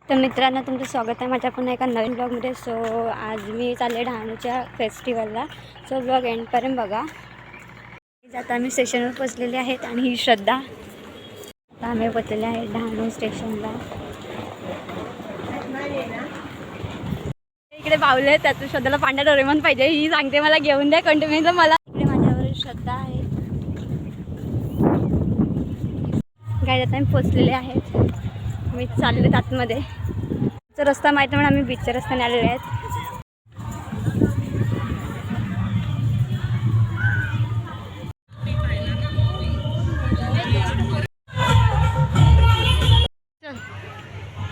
तर मित्रांनो, तुमचं स्वागत आहे माझ्या पुन्हा एका नवीन ब्लॉगमध्ये. सो आज मी चालले डहाणूच्या फेस्टिवलला. सो ब्लॉग एंडपर्यंत बघा. आता आम्ही स्टेशनवर पोचलेले आहेत आणि ही श्रद्धा. आता आम्ही पोचलेले आहे डहाणू स्टेशनला. इकडे बावले आहेत, त्यात श्रद्धाला पांढरा डोरेमॉन पाहिजे. ही सांगते मला घेऊन द्या कंटिन्यू. मला इकडे माझ्यावर श्रद्धा आहे. काय आता आम्ही पोचलेले आहेत. मी चालले आतमध्ये. रस्ता माहिती म्हणून आम्ही बीचच्या रस्त्याने आलेले आहेत.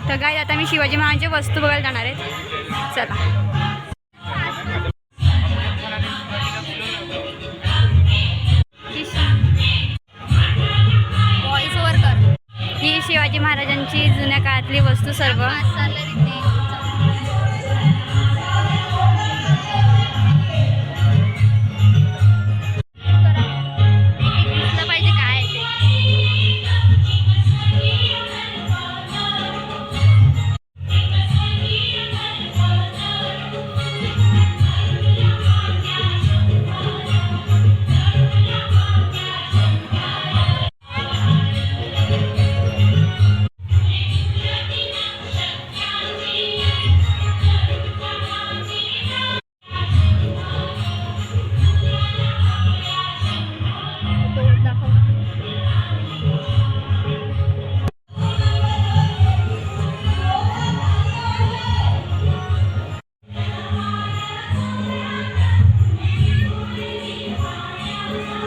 तर काय आता मी शिवाजी महाराजांची वस्तू बघायला जाणार आहेत. चला. ही शिवाजी महाराजांची जुन्या काळातली वस्तू सर्व.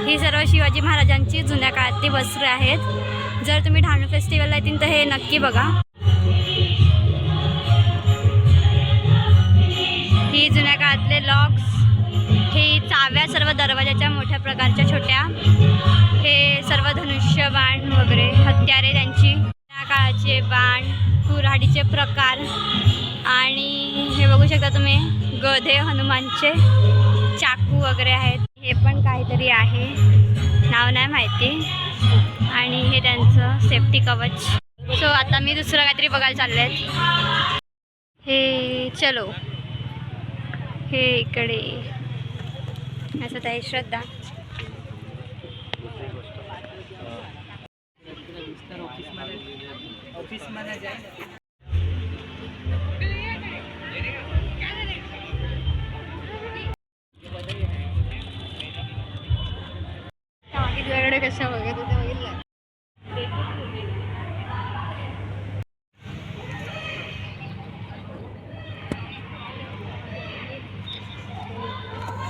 ही सर्व शिवाजी महाराजांची जुन्या काळातली वस्त्रे आहेत. जर तुम्ही डहाणू फेस्टिवलला येतील तर हे नक्की बघा. ही जुन्या काळातले लॉक्स, हे चाव्या सर्व दरवाजाच्या मोठ्या प्रकारच्या छोट्या, हे सर्व धनुष्य बाण वगैरे हत्यारे त्यांची, त्या काळाचे बाण, कुऱ्हाडीचे प्रकार. आणि हे बघू शकता तुम्ही गधे हनुमानचे, चाकू वगैरे आहेत. हे पण काहीतरी आहे, नाव नाही माहिती. आणि हे त्यांचं सेफ्टी कवच. सो आता मी दुसरं काहीतरी बघायला चालले आहेत. हे चलो, हे इकडे असं आहे श्रद्धा. कशा वगैरे बघितलं.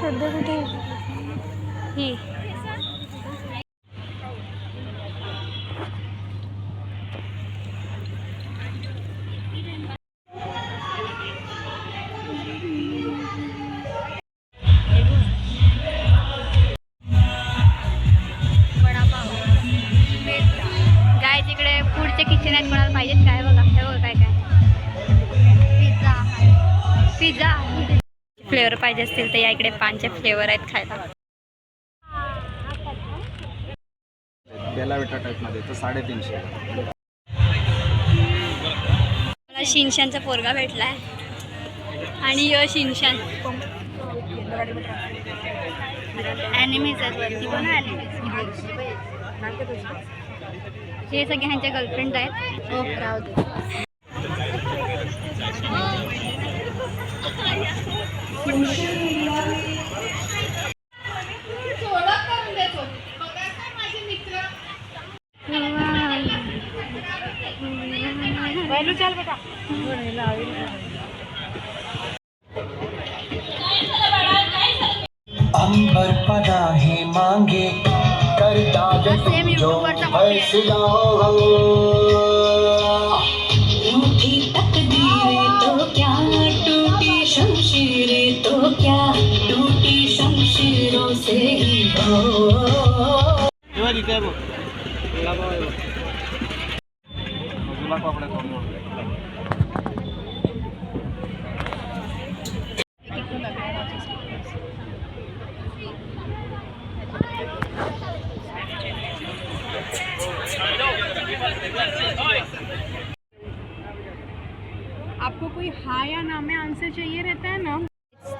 सध्या कुठे ही किचन आहेत. कोणाला पाहिजेत काय बघा. हे बघा काय काय पिझ्झा फ्लेवर पाहिजे असतील तर या इकडे पानचे फ्लेवर आहेत खायला. बेला विटा टाइप मध्ये तो 350. मला शिनशानचा पोरगा भेटलाय आणि य शिनशान ॲनिमीज वरती पण हे सगळे ह्यांच्या गर्लफ्रेंड आहेत. अंबर पदा है मांगे करता जो फैसला रूठी तकदीरें तो क्या, टूटी शमशीरें तो क्या, टूटी शमशीरों से ही हो. आपको कोई हाँ या ना में आंसर चाहिए रहता है ना.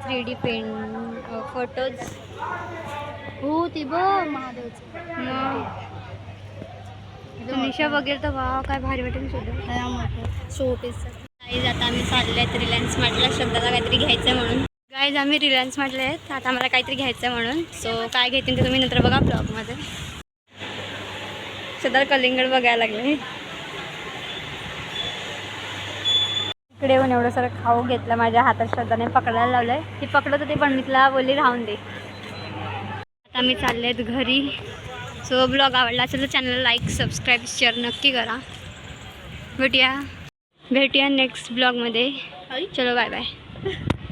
3D पेन फोटोज हो ते बघ महादेवचं निशा वगैरे तर वाव काय भारी वाटेल सुद्धा. शोपीस. गाईज आता आम्ही चालले आहेत रिलायन्स मार्टला. श्रद्धाला काहीतरी घ्यायचं आहे म्हणून. गाईज आम्ही रिलायन्स मार्टला आहेत. आता आम्हाला काहीतरी घ्यायचं आहे म्हणून. सो काय घेतील ते तुम्ही नंतर बघा ब्लॉगमध्ये. श्रद्धा कलिंगड बघायला लागले. इकडे येऊन एवढं सारं खाऊ घेतलं माझ्या हातात. श्रद्धाने पकडायला लावलं आहे. ती पकडत होती पण मी तिला बोलली राहून दे. आता आम्ही चालले आहेत घरी. सो ब्लॉग आवडला असेल तर चॅनलला लाईक सबस्क्राईब शेअर नक्की करा. भेटूया नेक्स्ट ब्लॉगमध्ये. चलो बाय बाय.